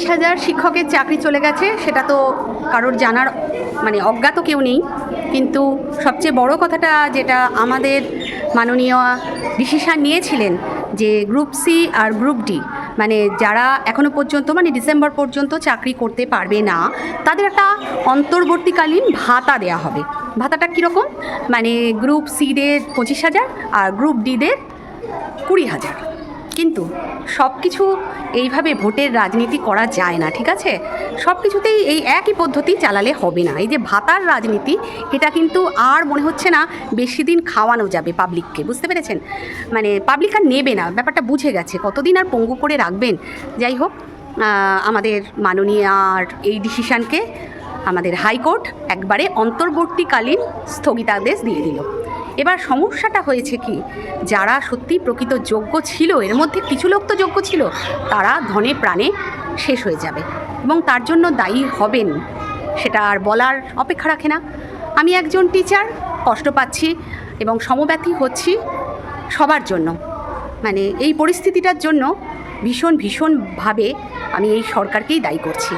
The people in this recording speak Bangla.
25,000 শিক্ষকের চাকরি চলে গেছে, সেটা তো কারোর জানার মানে অজ্ঞাত কেউ নেই। কিন্তু সবচেয়ে বড় কথাটা যেটা আমাদের মাননীয় ডিসিশান নিয়েছিলেন যে গ্রুপ সি আর গ্রুপ ডি মানে যারা এখনও পর্যন্ত মানে ডিসেম্বর পর্যন্ত চাকরি করতে পারবে না তাদের একটা অন্তর্বর্তীকালীন ভাতা দেওয়া হবে। ভাতাটা কীরকম, মানে গ্রুপ সিদের 25,000 আর গ্রুপ ডিদের 20,000। কিন্তু সব কিছু এইভাবে ভোটের রাজনীতি করা যায় না, ঠিক আছে? সব কিছুতেই এই একই পদ্ধতি চালালে হবে না। এই যে ভাতার রাজনীতি, এটা কিন্তু আর মনে হচ্ছে না বেশি দিন খাওয়ানো যাবে পাবলিককে, বুঝতে পেরেছেন? মানে পাবলিক আর নেবে না, ব্যাপারটা বুঝে গেছে, কতদিন আর পঙ্গু করে রাখবেন। যাই হোক, আমাদের মাননীয় আর এই ডিসিশানকে আমাদের হাইকোর্ট একবারে অন্তর্বর্তীকালীন স্থগিতাদেশ দিয়ে দিল। এবার সমস্যাটা হয়েছে কি, যারা সত্যি প্রকৃত যোগ্য ছিল, এর মধ্যে কিছু লোক তো যোগ্য ছিল, তারা ধনে প্রাণে শেষ হয়ে যাবে এবং তার জন্য দায়ী হবেন, সেটা আর বলার অপেক্ষা রাখে না। আমি একজন টিচার, কষ্ট পাচ্ছি এবং সমব্যথী হচ্ছি সবার জন্য। মানে এই পরিস্থিতিটার জন্য ভীষণভাবে আমি এই সরকারকেই দায়ী করছি।